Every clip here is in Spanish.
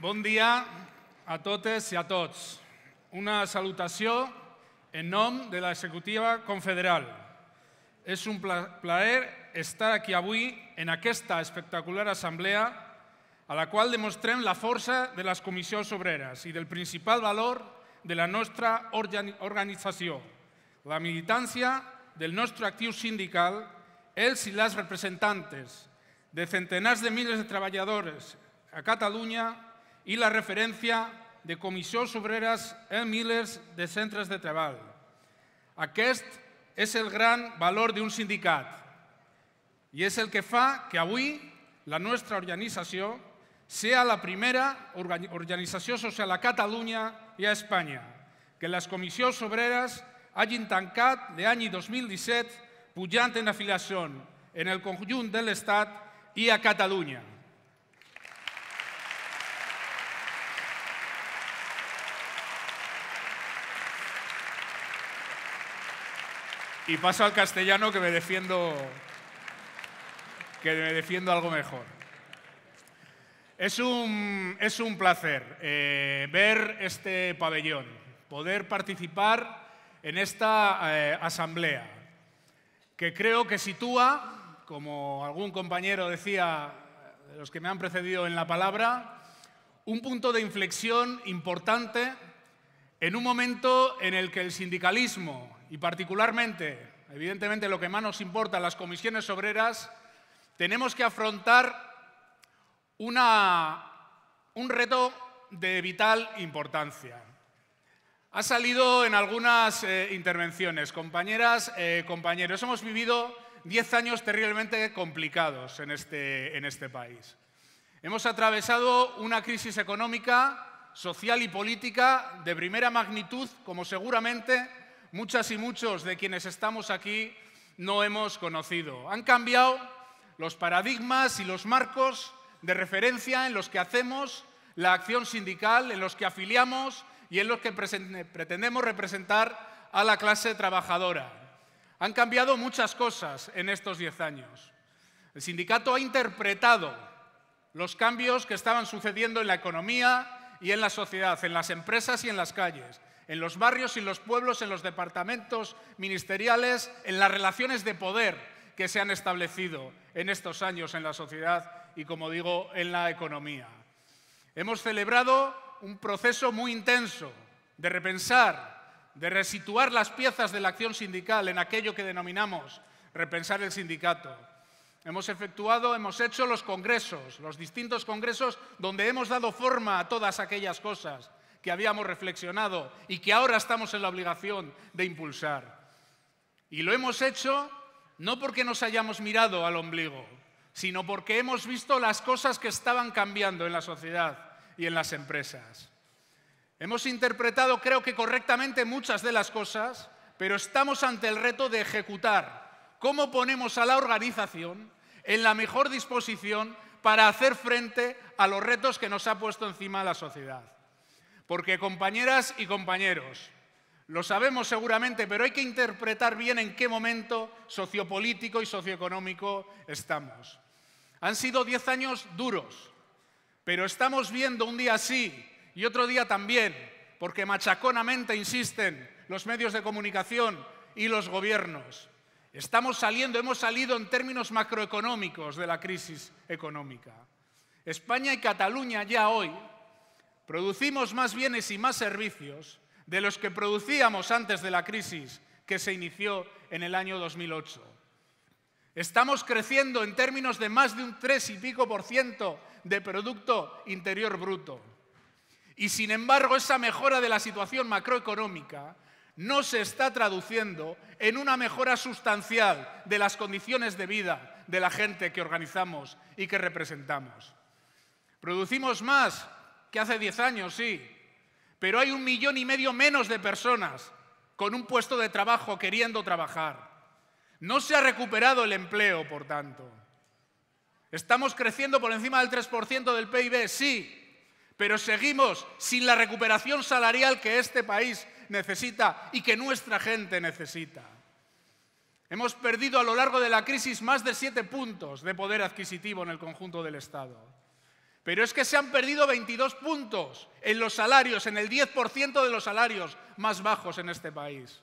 Bon dia a totes i a tots. Una salutació en nom de l'executiva confederal. És un plaer estar aquí avui en aquesta espectacular assemblea a la qual demostrem la força de les comissions obreres i del principal valor de la nostra organització, la militància del nostre actiu sindical, els i les representantes de centenars de milers de treballadors a Catalunya i la referència de comissions obreres en milers de centres de treball. Aquest és el gran valor d'un sindicat i és el que fa que avui la nostra organització sea la primera organització social a Catalunya i a Espanya, que les comissions obreres hagin tancat l'any 2017 pujant en afiliació en el conjunt de l'Estat i a Catalunya. Y paso al castellano que me defiendo algo mejor. Es un placer ver este pabellón, poder participar en esta asamblea, que creo que sitúa, como algún compañero decía de los que me han precedido en la palabra, un punto de inflexión importante en un momento en el que el sindicalismo, y particularmente, evidentemente, lo que más nos importa, las comisiones obreras, tenemos que afrontar un reto de vital importancia. Ha salido en algunas intervenciones, compañeras, compañeros. Hemos vivido 10 años terriblemente complicados en este país. Hemos atravesado una crisis económica, social y política de primera magnitud, como seguramente muchas y muchos de quienes estamos aquí no hemos conocido. Han cambiado los paradigmas y los marcos de referencia en los que hacemos la acción sindical, en los que afiliamos y en los que pretendemos representar a la clase trabajadora. Han cambiado muchas cosas en estos 10 años. El sindicato ha interpretado los cambios que estaban sucediendo en la economía y en la sociedad, en las empresas y en las calles, en los barrios y los pueblos, en los departamentos ministeriales, en las relaciones de poder que se han establecido en estos años en la sociedad y, como digo, en la economía. Hemos celebrado un proceso muy intenso de repensar, de resituar las piezas de la acción sindical en aquello que denominamos repensar el sindicato. Hemos hecho los congresos, los distintos congresos donde hemos dado forma a todas aquellas cosas que habíamos reflexionado y que ahora estamos en la obligación de impulsar. Y lo hemos hecho no porque nos hayamos mirado al ombligo, sino porque hemos visto las cosas que estaban cambiando en la sociedad y en las empresas. Hemos interpretado, creo que correctamente, muchas de las cosas, pero estamos ante el reto de ejecutar cómo ponemos a la organización en la mejor disposición para hacer frente a los retos que nos ha puesto encima la sociedad. Porque, compañeras y compañeros, lo sabemos seguramente, pero hay que interpretar bien en qué momento sociopolítico y socioeconómico estamos. Han sido 10 años duros, pero estamos viendo un día sí y otro día también, porque machaconamente insisten los medios de comunicación y los gobiernos. Hemos salido en términos macroeconómicos de la crisis económica. España y Cataluña ya hoy producimos más bienes y más servicios de los que producíamos antes de la crisis que se inició en el año 2008. Estamos creciendo en términos de más de un 3 y pico % de Producto Interior Bruto. Y sin embargo, esa mejora de la situación macroeconómica no se está traduciendo en una mejora sustancial de las condiciones de vida de la gente que organizamos y que representamos. Producimos más que hace 10 años, sí, pero hay 1,5 millones menos de personas con un puesto de trabajo queriendo trabajar. No se ha recuperado el empleo, por tanto. Estamos creciendo por encima del 3% del PIB, sí, pero seguimos sin la recuperación salarial que este país necesita y que nuestra gente necesita. Hemos perdido a lo largo de la crisis más de 7 puntos de poder adquisitivo en el conjunto del Estado. Pero es que se han perdido 22 puntos en los salarios, en el 10% de los salarios más bajos en este país.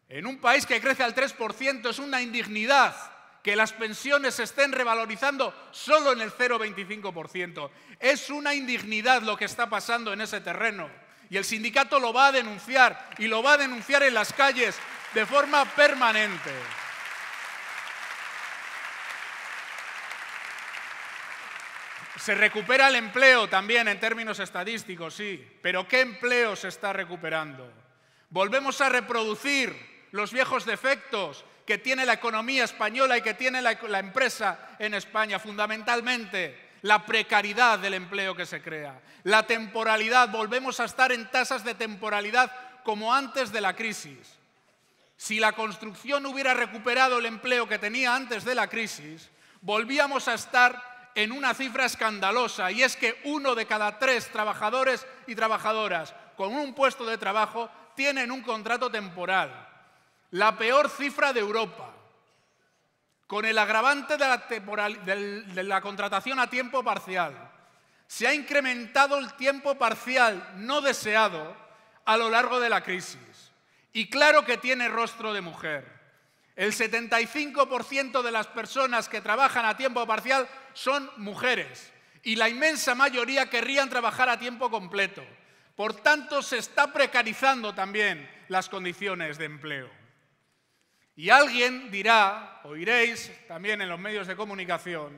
En un país que crece al 3% es una indignidad que las pensiones se estén revalorizando solo en el 0,25%. Es una indignidad lo que está pasando en ese terreno. Y el sindicato lo va a denunciar, y lo va a denunciar en las calles de forma permanente. Se recupera el empleo también en términos estadísticos, sí, pero ¿qué empleo se está recuperando? Volvemos a reproducir los viejos defectos que tiene la economía española y que tiene la empresa en España, fundamentalmente la precariedad del empleo que se crea, la temporalidad. Volvemos a estar en tasas de temporalidad como antes de la crisis. Si la construcción hubiera recuperado el empleo que tenía antes de la crisis, volvíamos a estar en una cifra escandalosa, y es que 1 de cada 3 trabajadores y trabajadoras con un puesto de trabajo tienen un contrato temporal. La peor cifra de Europa, con el agravante de la contratación a tiempo parcial. Se ha incrementado el tiempo parcial no deseado a lo largo de la crisis. Y claro que tiene rostro de mujer. El 75% de las personas que trabajan a tiempo parcial son mujeres, y la inmensa mayoría querrían trabajar a tiempo completo. Por tanto, se está precarizando también las condiciones de empleo. Y alguien dirá, oiréis también en los medios de comunicación,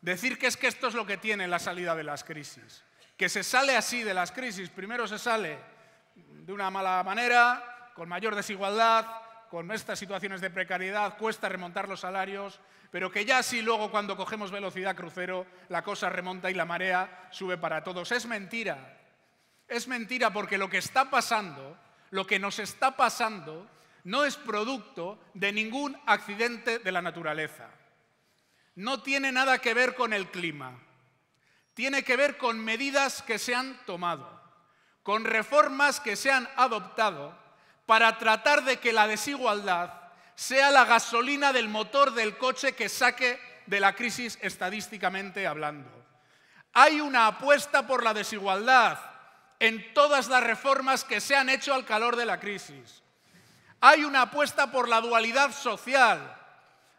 decir que esto es lo que tiene la salida de las crisis, que se sale así de las crisis. Primero se sale de una mala manera, con mayor desigualdad, con estas situaciones de precariedad, cuesta remontar los salarios, pero que ya así luego, cuando cogemos velocidad crucero, la cosa remonta y la marea sube para todos. Es mentira. Es mentira, porque lo que está pasando, lo que nos está pasando, no es producto de ningún accidente de la naturaleza. No tiene nada que ver con el clima. Tiene que ver con medidas que se han tomado, con reformas que se han adoptado para tratar de que la desigualdad sea la gasolina del motor del coche que saque de la crisis estadísticamente hablando. Hay una apuesta por la desigualdad en todas las reformas que se han hecho al calor de la crisis. Hay una apuesta por la dualidad social,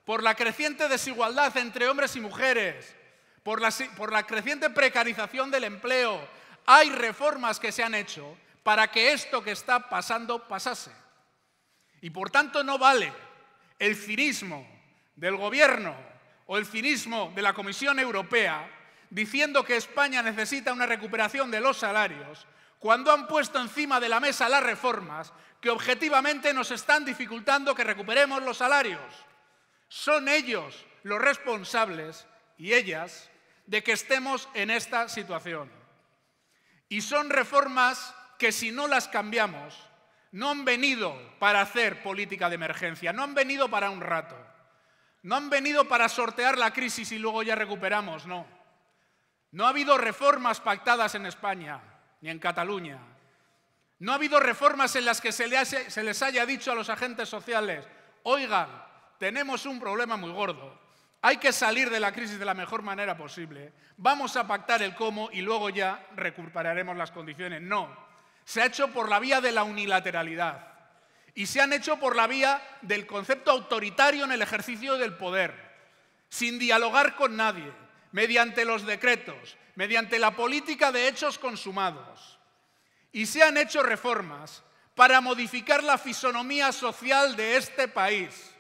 por la creciente desigualdad entre hombres y mujeres, por la creciente precarización del empleo. Hay reformas que se han hecho para que esto que está pasando pasase. Y por tanto no vale el cinismo del Gobierno o el cinismo de la Comisión Europea diciendo que España necesita una recuperación de los salarios, cuando han puesto encima de la mesa las reformas que objetivamente nos están dificultando que recuperemos los salarios. Son ellos los responsables, y ellas, de que estemos en esta situación. Y son reformas que, si no las cambiamos, no han venido para hacer política de emergencia, no han venido para un rato, no han venido para sortear la crisis y luego ya recuperamos, no. No ha habido reformas pactadas en España, ni en Cataluña. No ha habido reformas en las que se les haya dicho a los agentes sociales: oigan, tenemos un problema muy gordo, hay que salir de la crisis de la mejor manera posible, vamos a pactar el cómo y luego ya recuperaremos las condiciones. No. Se ha hecho por la vía de la unilateralidad, y se han hecho por la vía del concepto autoritario en el ejercicio del poder, sin dialogar con nadie, mediante los decretos, mediante la política de hechos consumados. Y se han hecho reformas para modificar la fisonomía social de este país.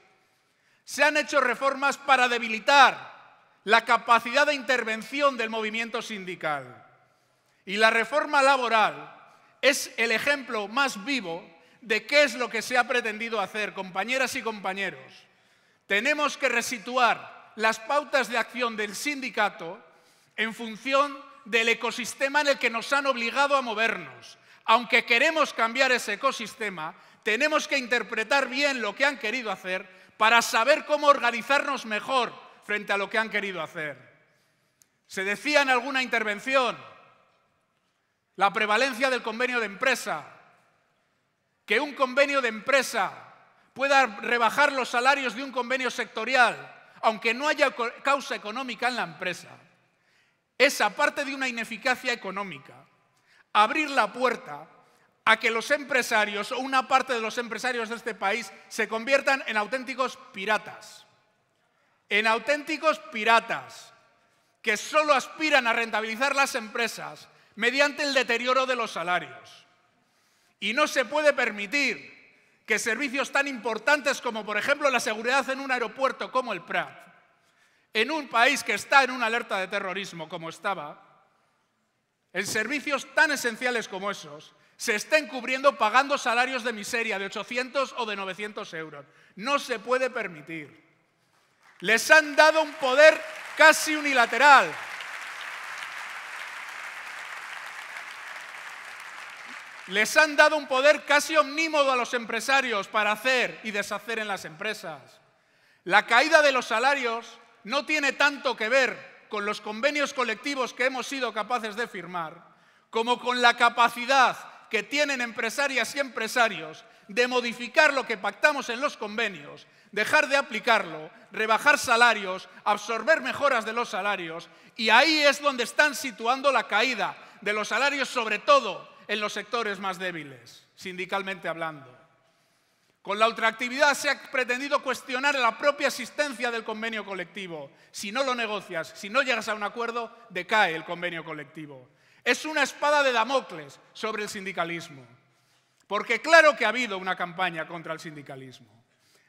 Se han hecho reformas para debilitar la capacidad de intervención del movimiento sindical. Y la reforma laboral es el ejemplo más vivo de qué es lo que se ha pretendido hacer, compañeras y compañeros. Tenemos que resituar las pautas de acción del sindicato en función del ecosistema en el que nos han obligado a movernos. Aunque queremos cambiar ese ecosistema, tenemos que interpretar bien lo que han querido hacer para saber cómo organizarnos mejor frente a lo que han querido hacer. Se decía en alguna intervención la prevalencia del convenio de empresa, que un convenio de empresa pueda rebajar los salarios de un convenio sectorial, aunque no haya causa económica en la empresa. es, aparte de una ineficacia económica, abrir la puerta a que los empresarios o una parte de los empresarios de este país se conviertan en auténticos piratas. En auténticos piratas que solo aspiran a rentabilizar las empresas mediante el deterioro de los salarios. Y no se puede permitir que servicios tan importantes como, por ejemplo, la seguridad en un aeropuerto como el Prat, en un país que está en una alerta de terrorismo como estaba, en servicios tan esenciales como esos, se estén cubriendo pagando salarios de miseria de 800 o de 900 euros. No se puede permitir. Les han dado un poder casi unilateral. Les han dado un poder casi omnímodo a los empresarios para hacer y deshacer en las empresas. La caída de los salarios no tiene tanto que ver con los convenios colectivos que hemos sido capaces de firmar, como con la capacidad que tienen empresarias y empresarios de modificar lo que pactamos en los convenios, dejar de aplicarlo, rebajar salarios, absorber mejoras de los salarios, y ahí es donde están situando la caída de los salarios, sobre todo en los sectores más débiles, sindicalmente hablando. Con la ultraactividad se ha pretendido cuestionar la propia existencia del convenio colectivo. Si no lo negocias, si no llegas a un acuerdo, decae el convenio colectivo. Es una espada de Damocles sobre el sindicalismo. Porque claro que ha habido una campaña contra el sindicalismo,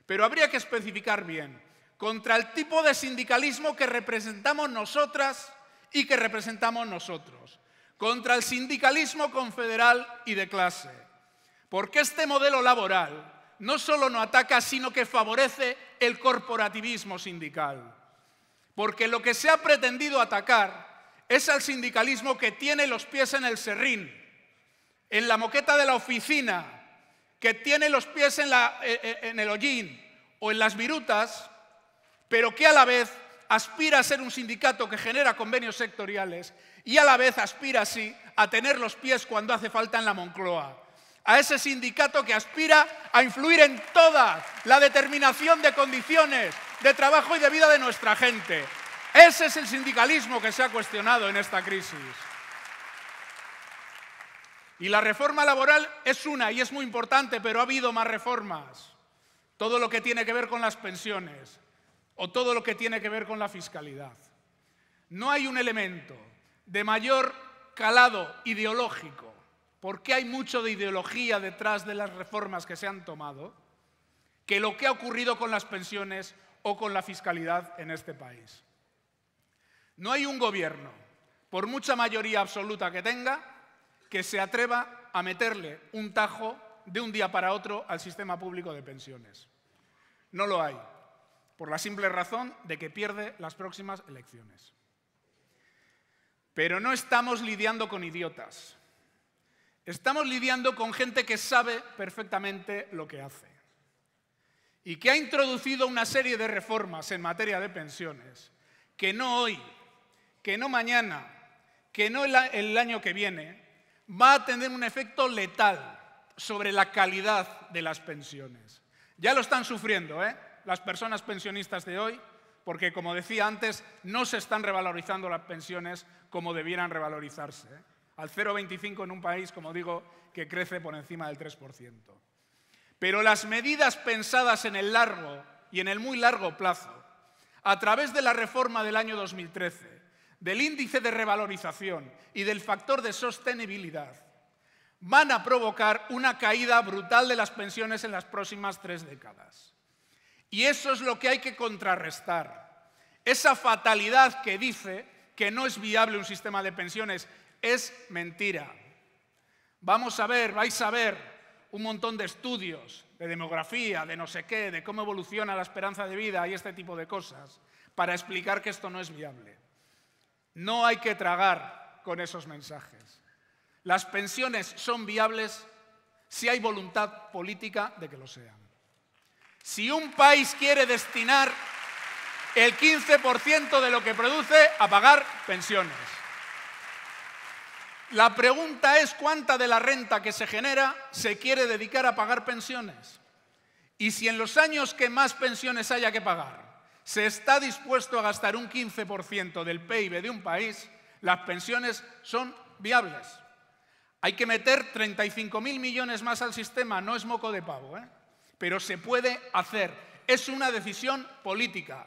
pero habría que especificar bien, contra el tipo de sindicalismo que representamos nosotras y que representamos nosotros, contra el sindicalismo confederal y de clase, porque este modelo laboral no solo no ataca, sino que favorece el corporativismo sindical, porque lo que se ha pretendido atacar es al sindicalismo que tiene los pies en el serrín, en la moqueta de la oficina, que tiene los pies en el hollín o en las virutas, pero que a la vez aspira a ser un sindicato que genera convenios sectoriales y a la vez aspira, sí, a tener los pies cuando hace falta en la Moncloa. A ese sindicato que aspira a influir en toda la determinación de condiciones de trabajo y de vida de nuestra gente. Ese es el sindicalismo que se ha cuestionado en esta crisis. Y la reforma laboral es una y es muy importante, pero ha habido más reformas. Todo lo que tiene que ver con las pensiones o todo lo que tiene que ver con la fiscalidad. No hay un elemento de mayor calado ideológico, porque hay mucho de ideología detrás de las reformas que se han tomado, que lo que ha ocurrido con las pensiones o con la fiscalidad en este país. No hay un gobierno, por mucha mayoría absoluta que tenga, que se atreva a meterle un tajo de un día para otro al sistema público de pensiones. No lo hay, por la simple razón de que pierde las próximas elecciones. Pero no estamos lidiando con idiotas. Estamos lidiando con gente que sabe perfectamente lo que hace y que ha introducido una serie de reformas en materia de pensiones que no hoy, que no mañana, que no el año que viene, va a tener un efecto letal sobre la calidad de las pensiones. Ya lo están sufriendo, las personas pensionistas de hoy, porque, como decía antes, no se están revalorizando las pensiones como debieran revalorizarse, al 0,25 en un país, como digo, que crece por encima del 3%. Pero las medidas pensadas en el largo y en el muy largo plazo, a través de la reforma del año 2013, del índice de revalorización y del factor de sostenibilidad, van a provocar una caída brutal de las pensiones en las próximas 3 décadas. Y eso es lo que hay que contrarrestar. Esa fatalidad que dice que no es viable un sistema de pensiones es mentira. Vais a ver un montón de estudios de demografía, de no sé qué, de cómo evoluciona la esperanza de vida y este tipo de cosas, para explicar que esto no es viable. No hay que tragar con esos mensajes. Las pensiones son viables si hay voluntad política de que lo sean. Si un país quiere destinar el 15% de lo que produce a pagar pensiones, la pregunta es cuánta de la renta que se genera se quiere dedicar a pagar pensiones. Y si en los años que más pensiones haya que pagar se está dispuesto a gastar un 15% del PIB de un país, Las pensiones son viables. Hay que meter 35.000 millones más al sistema, no es moco de pavo, pero se puede hacer. Es una decisión política.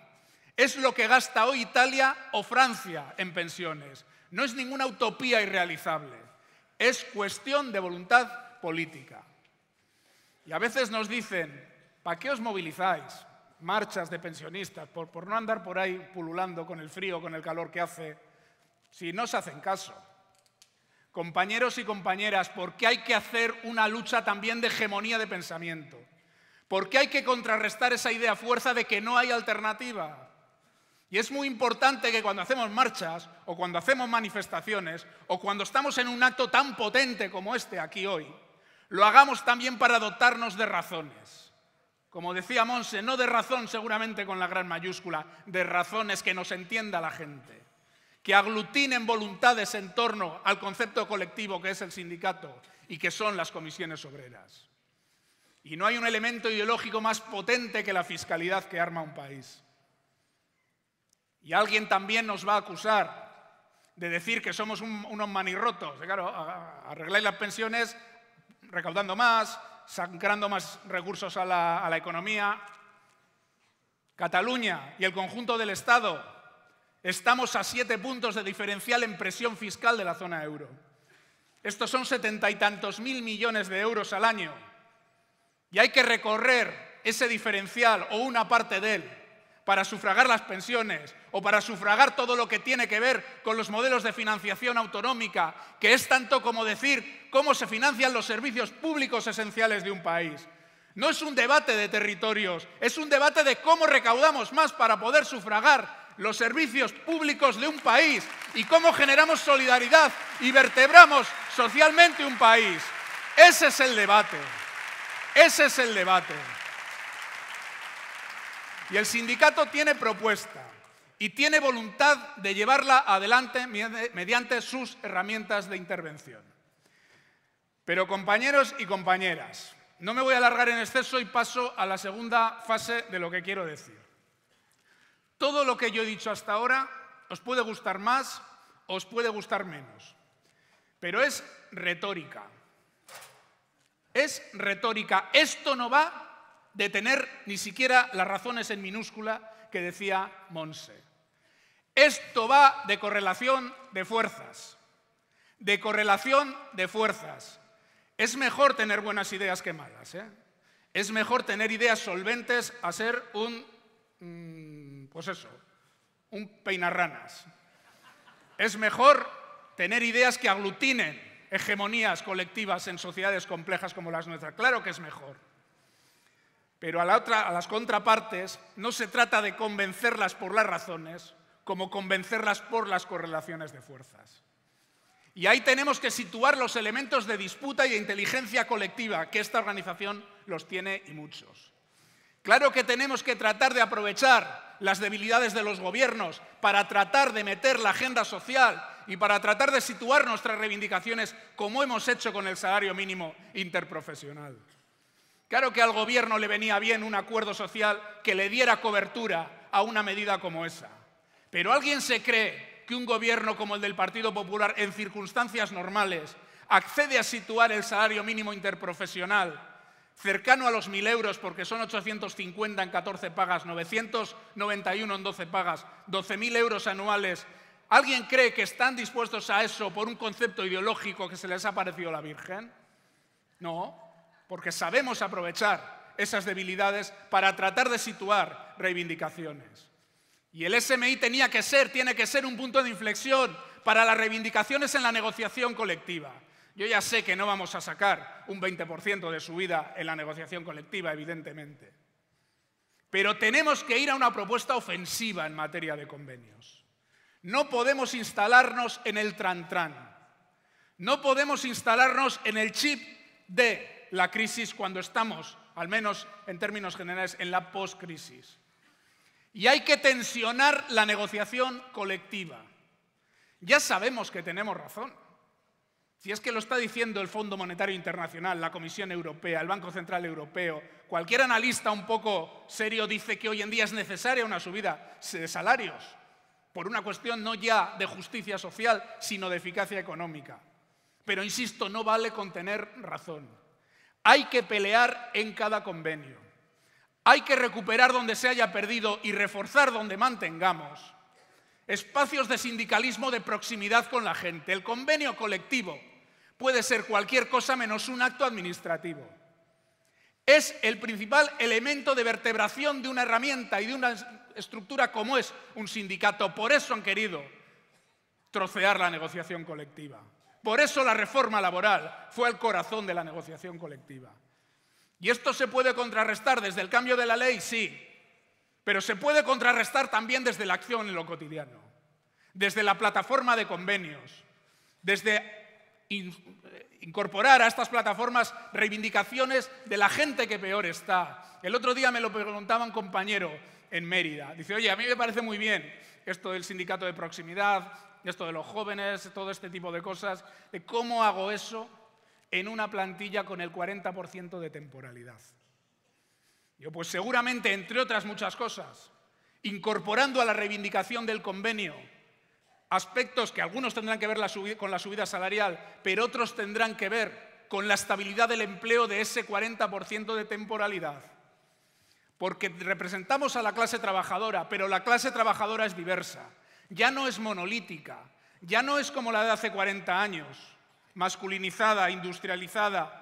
Es lo que gasta hoy Italia o Francia en pensiones. No es ninguna utopía irrealizable. Es cuestión de voluntad política. Y a veces nos dicen, ¿para qué os movilizáis? Marchas de pensionistas, por no andar por ahí pululando con el frío, con el calor que hace, si no se hacen caso. Compañeros y compañeras, ¿por qué hay que hacer una lucha también de hegemonía de pensamiento? ¿Por qué hay que contrarrestar esa idea fuerza de que no hay alternativa? Y es muy importante que cuando hacemos marchas o cuando hacemos manifestaciones o cuando estamos en un acto tan potente como este aquí hoy, lo hagamos también para dotarnos de razones. Como decía Monse, no de razón seguramente con la gran mayúscula, de razones que nos entienda la gente, que aglutinen voluntades en torno al concepto colectivo que es el sindicato y que son las comisiones obreras. Y no hay un elemento ideológico más potente que la fiscalidad que arma un país. Y alguien también nos va a acusar de decir que somos unos manirrotos. Claro, arregláis las pensiones recaudando más, sacando más recursos a la economía. Cataluña y el conjunto del Estado estamos a 7 puntos de diferencial en presión fiscal de la zona euro. Estos son 70 y tantos mil millones de euros al año. Y hay que recorrer ese diferencial o una parte de él para sufragar las pensiones o para sufragar todo lo que tiene que ver con los modelos de financiación autonómica, que es tanto como decir cómo se financian los servicios públicos esenciales de un país. No es un debate de territorios, es un debate de cómo recaudamos más para poder sufragar los servicios públicos de un país y cómo generamos solidaridad y vertebramos socialmente un país. Ese es el debate. Ese es el debate. Y el sindicato tiene propuesta y tiene voluntad de llevarla adelante mediante sus herramientas de intervención. Pero compañeros y compañeras, no me voy a alargar en exceso y paso a la segunda fase de lo que quiero decir. Todo lo que yo he dicho hasta ahora os puede gustar más o os puede gustar menos, pero es retórica. Es retórica. Esto no va de tener ni siquiera las razones en minúscula que decía Monse. Esto va de correlación de fuerzas. De correlación de fuerzas. Es mejor tener buenas ideas que malas, Es mejor tener ideas solventes a ser un peinarranas. Es mejor tener ideas que aglutinen hegemonías colectivas en sociedades complejas como las nuestras. Claro que es mejor. Pero a las contrapartes no se trata de convencerlas por las razones, como convencerlas por las correlaciones de fuerzas. Y ahí tenemos que situar los elementos de disputa y de inteligencia colectiva, que esta organización los tiene y muchos. Claro que tenemos que tratar de aprovechar las debilidades de los gobiernos para tratar de meter la agenda social y para tratar de situar nuestras reivindicaciones como hemos hecho con el salario mínimo interprofesional. Claro que al gobierno le venía bien un acuerdo social que le diera cobertura a una medida como esa. Pero ¿alguien se cree que un gobierno como el del Partido Popular, en circunstancias normales, accede a situar el salario mínimo interprofesional cercano a los 1.000 euros, porque son 850 en 14 pagas, 991 en 12 pagas, 12.000 euros anuales? ¿Alguien cree que están dispuestos a eso por un concepto ideológico que se les ha parecido la Virgen? No, porque sabemos aprovechar esas debilidades para tratar de situar reivindicaciones. Y el SMI tiene que ser un punto de inflexión para las reivindicaciones en la negociación colectiva. Yo ya sé que no vamos a sacar un 20% de subida en la negociación colectiva, evidentemente. Pero tenemos que ir a una propuesta ofensiva en materia de convenios. No podemos instalarnos en el trantrán. No podemos instalarnos en el chip de la crisis cuando estamos, al menos en términos generales, en la postcrisis. Y hay que tensionar la negociación colectiva. Ya sabemos que tenemos razón. Si es que lo está diciendo el Fondo Monetario Internacional, la Comisión Europea, el Banco Central Europeo, cualquier analista un poco serio dice que hoy en día es necesaria una subida de salarios. por una cuestión no ya de justicia social, sino de eficacia económica. Pero, insisto, no vale con tener razón. Hay que pelear en cada convenio. Hay que recuperar donde se haya perdido y reforzar donde mantengamos espacios de sindicalismo de proximidad con la gente. El convenio colectivo puede ser cualquier cosa menos un acto administrativo. Es el principal elemento de vertebración de una herramienta y de una estructura como es un sindicato. Por eso han querido trocear la negociación colectiva. Por eso la reforma laboral fue el corazón de la negociación colectiva. ¿Y esto se puede contrarrestar desde el cambio de la ley? Sí. Pero se puede contrarrestar también desde la acción en lo cotidiano, desde la plataforma de convenios, desde incorporar a estas plataformas reivindicaciones de la gente que peor está. El otro día me lo preguntaba un compañero en Mérida. Dice, oye, a mí me parece muy bien esto del sindicato de proximidad, esto de los jóvenes, todo este tipo de cosas, de cómo hago eso en una plantilla con el 40% de temporalidad. Yo, pues seguramente, entre otras muchas cosas, incorporando a la reivindicación del convenio aspectos que algunos tendrán que ver con la subida salarial, pero otros tendrán que ver con la estabilidad del empleo de ese 40% de temporalidad. Porque representamos a la clase trabajadora, pero la clase trabajadora es diversa. Ya no es monolítica, ya no es como la de hace 40 años, masculinizada, industrializada.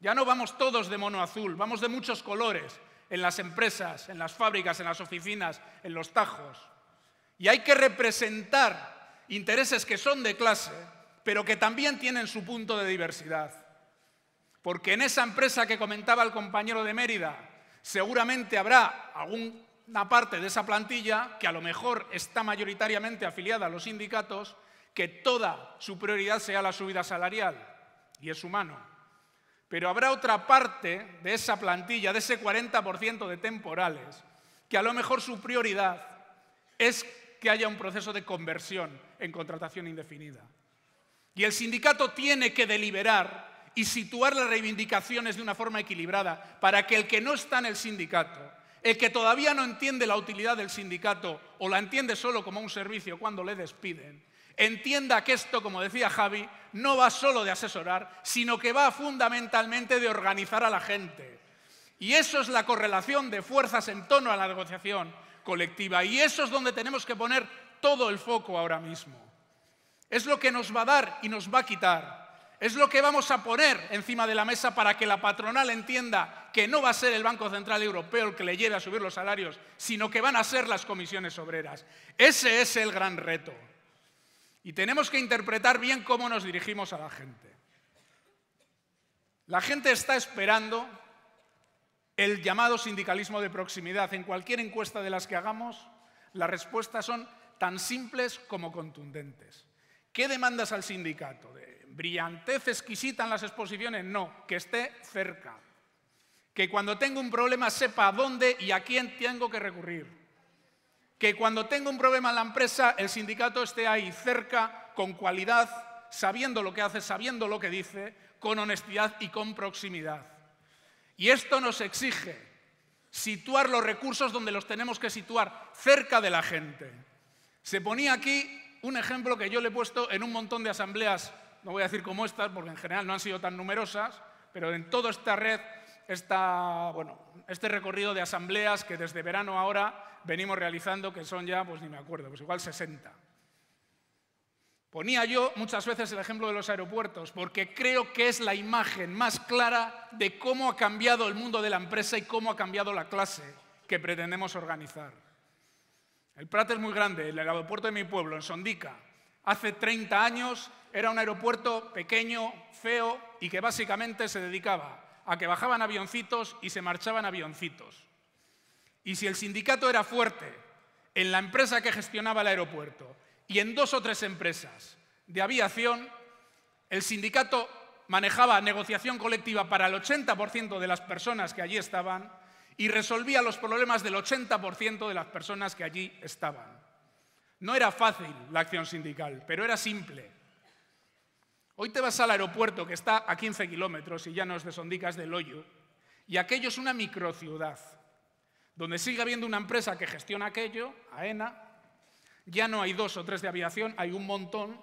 Ya no vamos todos de mono azul, vamos de muchos colores en las empresas, en las fábricas, en las oficinas, en los tajos. Y hay que representar intereses que son de clase, pero que también tienen su punto de diversidad. Porque en esa empresa que comentaba el compañero de Mérida, seguramente habrá alguna parte de esa plantilla que a lo mejor está mayoritariamente afiliada a los sindicatos, que toda su prioridad sea la subida salarial, y es humano. Pero habrá otra parte de esa plantilla, de ese 40% de temporales, que a lo mejor su prioridad es que haya un proceso de conversión en contratación indefinida. Y el sindicato tiene que deliberar y situar las reivindicaciones de una forma equilibrada para que el que no está en el sindicato, el que todavía no entiende la utilidad del sindicato o la entiende solo como un servicio cuando le despiden, entienda que esto, como decía Javi, no va solo de asesorar, sino que va fundamentalmente de organizar a la gente. Y eso es la correlación de fuerzas en torno a la negociación colectiva. Y eso es donde tenemos que poner todo el foco ahora mismo. Es lo que nos va a dar y nos va a quitar. Es lo que vamos a poner encima de la mesa para que la patronal entienda que no va a ser el Banco Central Europeo el que le lleve a subir los salarios, sino que van a ser las comisiones obreras. Ese es el gran reto. Y tenemos que interpretar bien cómo nos dirigimos a la gente. La gente está esperando el llamado sindicalismo de proximidad. En cualquier encuesta de las que hagamos, las respuestas son tan simples como contundentes. ¿Qué demandas al sindicato? ¿De brillantez exquisita en las exposiciones? No, que esté cerca. Que cuando tengo un problema sepa a dónde y a quién tengo que recurrir. Que cuando tengo un problema en la empresa, el sindicato esté ahí cerca, con cualidad, sabiendo lo que hace, sabiendo lo que dice, con honestidad y con proximidad. Y esto nos exige situar los recursos donde los tenemos que situar, cerca de la gente. Se ponía aquí un ejemplo que yo le he puesto en un montón de asambleas, no voy a decir como estas, porque en general no han sido tan numerosas, pero en toda esta red, este recorrido de asambleas que desde verano ahora venimos realizando, que son ya, pues ni me acuerdo, pues igual 60. Ponía yo muchas veces el ejemplo de los aeropuertos, porque creo que es la imagen más clara de cómo ha cambiado el mundo de la empresa y cómo ha cambiado la clase que pretendemos organizar. El Prat es muy grande, el aeropuerto de mi pueblo, en Sondica. Hace 30 años era un aeropuerto pequeño, feo, y que básicamente se dedicaba a que bajaban avioncitos y se marchaban avioncitos. Y si el sindicato era fuerte en la empresa que gestionaba el aeropuerto y en 2 o 3 empresas de aviación, el sindicato manejaba negociación colectiva para el 80% de las personas que allí estaban y resolvía los problemas del 80% de las personas que allí estaban. No era fácil la acción sindical, pero era simple. Hoy te vas al aeropuerto, que está a 15 kilómetros y ya no es de Sondica, es de Loyo, y aquello es una microciudad, donde sigue habiendo una empresa que gestiona aquello, AENA, Ya no hay 2 o 3 de aviación, hay un montón.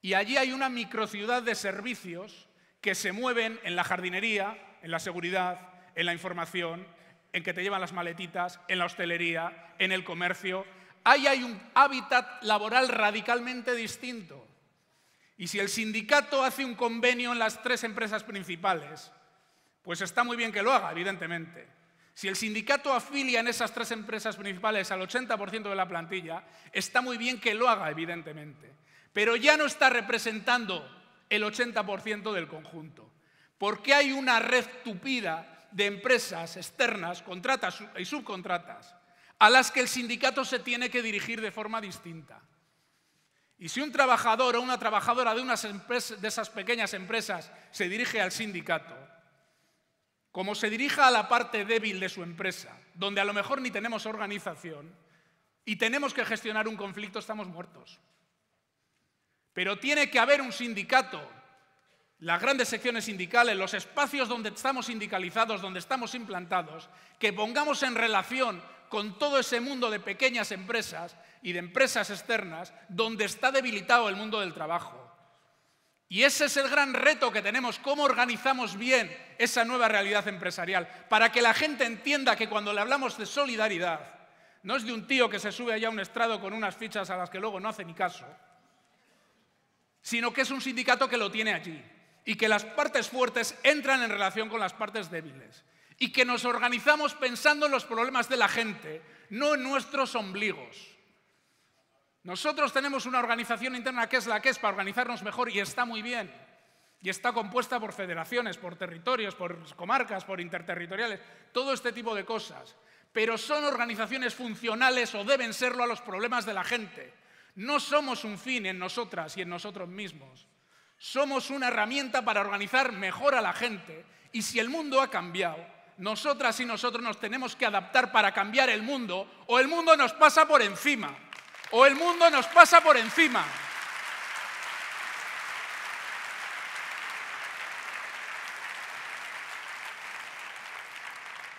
Y allí hay una microciudad de servicios que se mueven en la jardinería, en la seguridad, en la información, en que te llevan las maletitas, en la hostelería, en el comercio. Ahí hay un hábitat laboral radicalmente distinto. Y si el sindicato hace un convenio en las 3 empresas principales, pues está muy bien que lo haga, evidentemente. Si el sindicato afilia en esas 3 empresas principales al 80% de la plantilla, está muy bien que lo haga, evidentemente. Pero ya no está representando el 80% del conjunto, porque hay una red tupida de empresas externas, contratas y subcontratas, a las que el sindicato se tiene que dirigir de forma distinta. Y si un trabajador o una trabajadora de esas pequeñas empresas se dirige al sindicato, como se dirija a la parte débil de su empresa, donde a lo mejor ni tenemos organización y tenemos que gestionar un conflicto, estamos muertos. Pero tiene que haber un sindicato, las grandes secciones sindicales, los espacios donde estamos sindicalizados, donde estamos implantados, que pongamos en relación con todo ese mundo de pequeñas empresas y de empresas externas donde está debilitado el mundo del trabajo. Y ese es el gran reto que tenemos, cómo organizamos bien esa nueva realidad empresarial, para que la gente entienda que cuando le hablamos de solidaridad, no es de un tío que se sube allá a un estrado con unas fichas a las que luego no hace ni caso, sino que es un sindicato que lo tiene allí y que las partes fuertes entran en relación con las partes débiles y que nos organizamos pensando en los problemas de la gente, no en nuestros ombligos. Nosotros tenemos una organización interna que es la que es para organizarnos mejor y está muy bien. Y está compuesta por federaciones, por territorios, por comarcas, por interterritoriales, todo este tipo de cosas. Pero son organizaciones funcionales o deben serlo a los problemas de la gente. No somos un fin en nosotras y en nosotros mismos. Somos una herramienta para organizar mejor a la gente. Y si el mundo ha cambiado, nosotras y nosotros nos tenemos que adaptar para cambiar el mundo, o el mundo nos pasa por encima. O el mundo nos pasa por encima.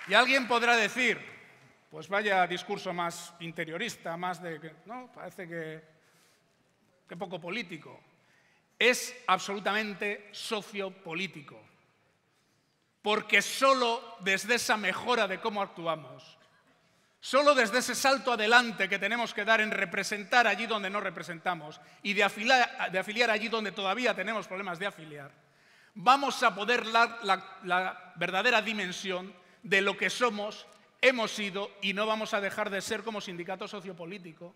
Y alguien podrá decir, pues vaya discurso más interiorista, más de que, no, parece que poco político. Es absolutamente sociopolítico, porque solo desde esa mejora de cómo actuamos, solo desde ese salto adelante que tenemos que dar en representar allí donde no representamos y de afiliar allí donde todavía tenemos problemas de afiliar, vamos a poder dar la verdadera dimensión de lo que somos, hemos sido y no vamos a dejar de ser como sindicato sociopolítico.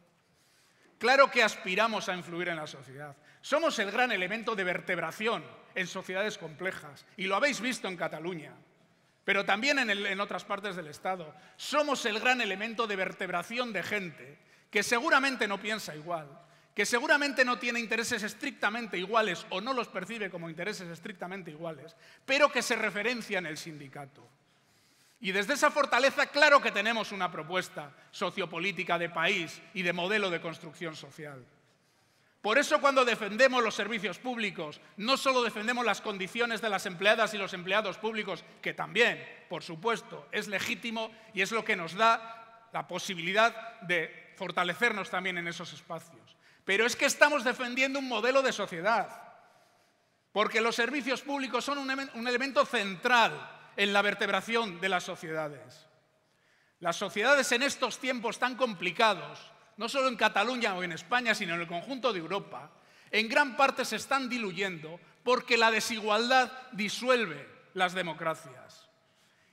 Claro que aspiramos a influir en la sociedad. Somos el gran elemento de vertebración en sociedades complejas y lo habéis visto en Cataluña, pero también en otras partes del Estado. Somos el gran elemento de vertebración de gente que seguramente no piensa igual, que seguramente no tiene intereses estrictamente iguales o no los percibe como intereses estrictamente iguales, pero que se referencia en el sindicato. Y desde esa fortaleza, claro que tenemos una propuesta sociopolítica de país y de modelo de construcción social. Por eso cuando defendemos los servicios públicos, no solo defendemos las condiciones de las empleadas y los empleados públicos, que también, por supuesto, es legítimo y es lo que nos da la posibilidad de fortalecernos también en esos espacios. Pero es que estamos defendiendo un modelo de sociedad, porque los servicios públicos son un elemento central en la vertebración de las sociedades. Las sociedades en estos tiempos tan complicados, no solo en Cataluña o en España, sino en el conjunto de Europa, en gran parte se están diluyendo porque la desigualdad disuelve las democracias.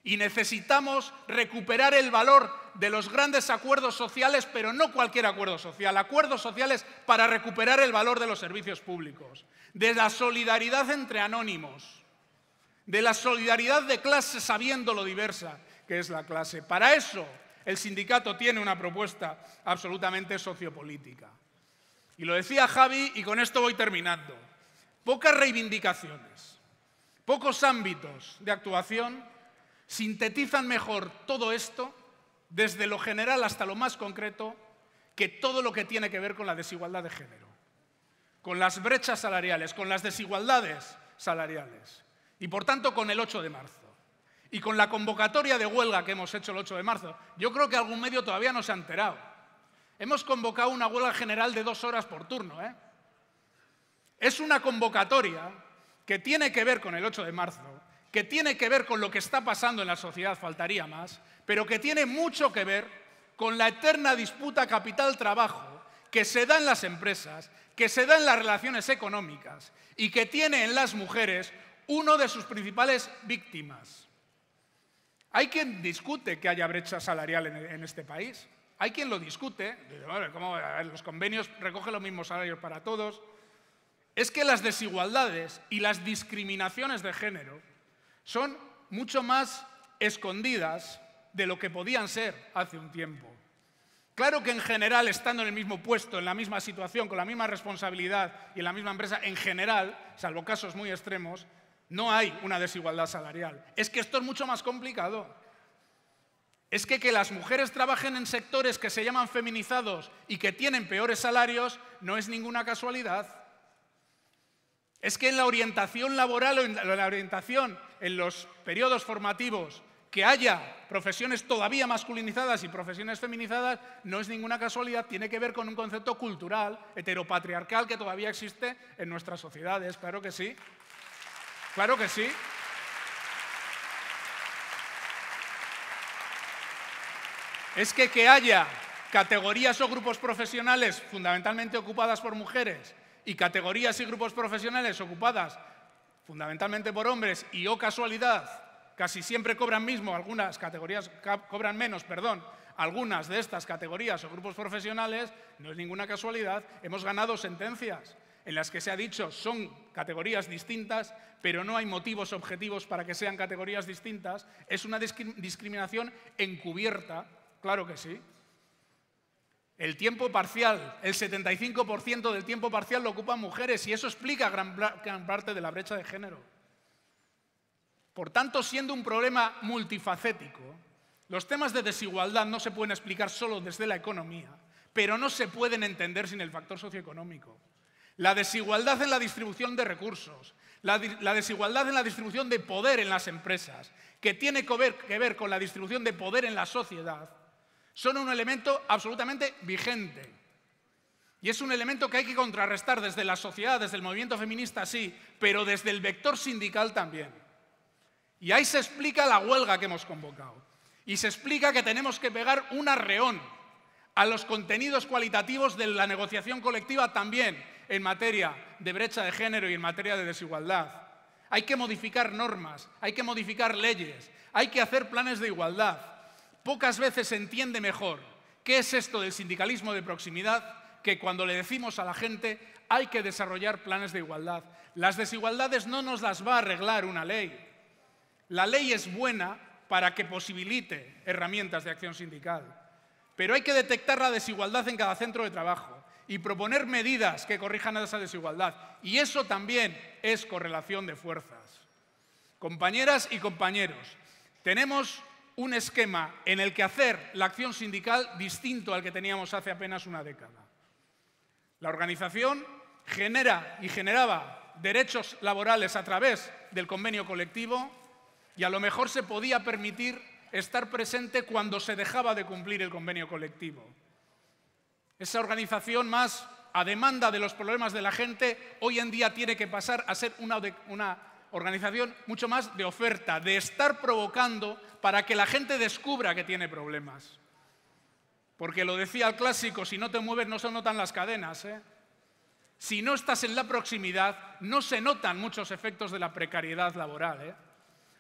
Y necesitamos recuperar el valor de los grandes acuerdos sociales, pero no cualquier acuerdo social, acuerdos sociales para recuperar el valor de los servicios públicos, de la solidaridad entre anónimos, de la solidaridad de clase sabiendo lo diversa que es la clase. Para eso el sindicato tiene una propuesta absolutamente sociopolítica. Y lo decía Javi, y con esto voy terminando. Pocas reivindicaciones, pocos ámbitos de actuación sintetizan mejor todo esto, desde lo general hasta lo más concreto, que todo lo que tiene que ver con la desigualdad de género, con las brechas salariales, con las desigualdades salariales. Y por tanto con el 8 de marzo y con la convocatoria de huelga que hemos hecho el 8 de marzo, yo creo que algún medio todavía no se ha enterado. hemos convocado una huelga general de 2 horas por turno. Es una convocatoria que tiene que ver con el 8 de marzo, que tiene que ver con lo que está pasando en la sociedad, faltaría más, pero que tiene mucho que ver con la eterna disputa capital-trabajo que se da en las empresas, que se da en las relaciones económicas y que tiene en las mujeres uno de sus principales víctimas. Hay quien discute que haya brecha salarial en este país. Hay quien lo discute. Dice, bueno, ¿cómo? A ver, los convenios recogen los mismos salarios para todos. Es que las desigualdades y las discriminaciones de género son mucho más escondidas de lo que podían ser hace un tiempo. Claro que en general, estando en el mismo puesto, en la misma situación, con la misma responsabilidad y en la misma empresa, en general, salvo casos muy extremos, no hay una desigualdad salarial. Es que esto es mucho más complicado. Es que las mujeres trabajen en sectores que se llaman feminizados y que tienen peores salarios no es ninguna casualidad. Es que en la orientación laboral o en la orientación en los periodos formativos que haya profesiones todavía masculinizadas y profesiones feminizadas no es ninguna casualidad, tiene que ver con un concepto cultural, heteropatriarcal que todavía existe en nuestras sociedades, claro que sí. Claro que sí. Es que haya categorías o grupos profesionales fundamentalmente ocupadas por mujeres y categorías y grupos profesionales ocupadas fundamentalmente por hombres y, oh casualidad, casi siempre cobran mismo, algunas categorías cobran menos, algunas de estas categorías o grupos profesionales, no es ninguna casualidad. Hemos ganado sentencias en las que se ha dicho son categorías distintas, pero no hay motivos objetivos para que sean categorías distintas. Es una discriminación encubierta, claro que sí. El tiempo parcial, el 75% del tiempo parcial lo ocupan mujeres y eso explica gran parte de la brecha de género. Por tanto, siendo un problema multifacético, los temas de desigualdad no se pueden explicar solo desde la economía, pero no se pueden entender sin el factor socioeconómico. La desigualdad en la distribución de recursos, la desigualdad en la distribución de poder en las empresas, que tiene que ver con la distribución de poder en la sociedad, son un elemento absolutamente vigente. Y es un elemento que hay que contrarrestar desde la sociedad, desde el movimiento feminista, sí, pero desde el vector sindical también. Y ahí se explica la huelga que hemos convocado. Y se explica que tenemos que pegar un arreón a los contenidos cualitativos de la negociación colectiva también en materia de brecha de género y en materia de desigualdad. Hay que modificar normas, hay que modificar leyes, hay que hacer planes de igualdad. Pocas veces se entiende mejor qué es esto del sindicalismo de proximidad que cuando le decimos a la gente hay que desarrollar planes de igualdad. Las desigualdades no nos las va a arreglar una ley. La ley es buena para que posibilite herramientas de acción sindical, pero hay que detectar la desigualdad en cada centro de trabajo y proponer medidas que corrijan esa desigualdad. Y eso también es correlación de fuerzas. Compañeras y compañeros, tenemos un esquema en el que hacer la acción sindical distinto al que teníamos hace apenas una década. La organización genera y generaba derechos laborales a través del convenio colectivo y a lo mejor se podía permitir estar presente cuando se dejaba de cumplir el convenio colectivo. Esa organización más a demanda de los problemas de la gente hoy en día tiene que pasar a ser una organización mucho más de oferta, de estar provocando para que la gente descubra que tiene problemas. Porque lo decía el clásico, si no te mueves no se notan las cadenas, ¿eh? Si no estás en la proximidad, no se notan muchos efectos de la precariedad laboral, ¿eh?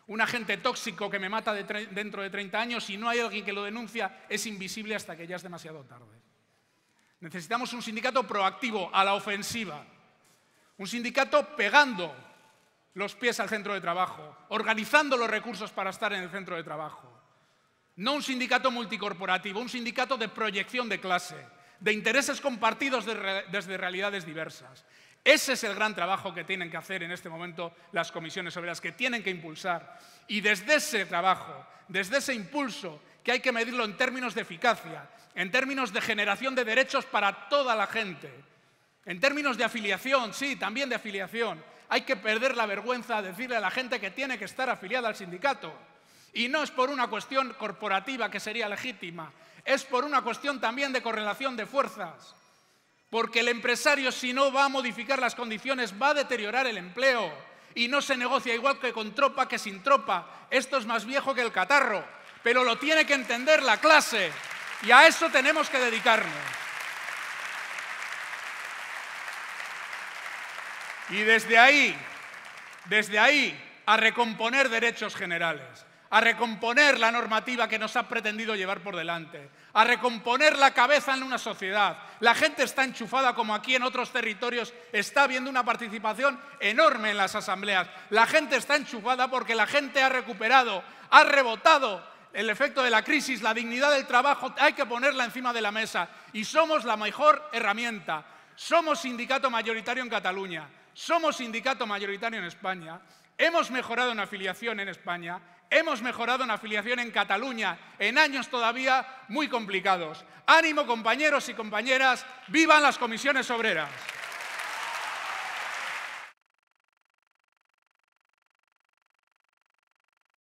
Un agente tóxico que me mata dentro de 30 años, si no hay alguien que lo denuncia, es invisible hasta que ya es demasiado tarde. Necesitamos un sindicato proactivo, a la ofensiva. Un sindicato pegando los pies al centro de trabajo, organizando los recursos para estar en el centro de trabajo. No un sindicato multicorporativo, un sindicato de proyección de clase, de intereses compartidos desde realidades diversas. Ese es el gran trabajo que tienen que hacer en este momento las comisiones obreras, que tienen que impulsar. Y desde ese trabajo, desde ese impulso, que hay que medirlo en términos de eficacia, en términos de generación de derechos para toda la gente, en términos de afiliación, sí, también de afiliación. Hay que perder la vergüenza de decirle a la gente que tiene que estar afiliada al sindicato. Y no es por una cuestión corporativa que sería legítima, es por una cuestión también de correlación de fuerzas. Porque el empresario, si no va a modificar las condiciones, va a deteriorar el empleo. Y no se negocia igual que con tropa que sin tropa. Esto es más viejo que el catarro. Pero lo tiene que entender la clase. Y a eso tenemos que dedicarnos. Y desde ahí, a recomponer derechos generales, a recomponer la normativa que nos ha pretendido llevar por delante, a recomponer la cabeza en una sociedad. La gente está enchufada, como aquí en otros territorios está habiendo una participación enorme en las asambleas. La gente está enchufada porque la gente ha recuperado, ha rebotado el efecto de la crisis, la dignidad del trabajo, hay que ponerla encima de la mesa. Y somos la mejor herramienta. Somos sindicato mayoritario en Cataluña, somos sindicato mayoritario en España, hemos mejorado en afiliación en España, hemos mejorado en afiliación en Cataluña, en años todavía muy complicados. Ánimo, compañeros y compañeras, ¡vivan las comisiones obreras!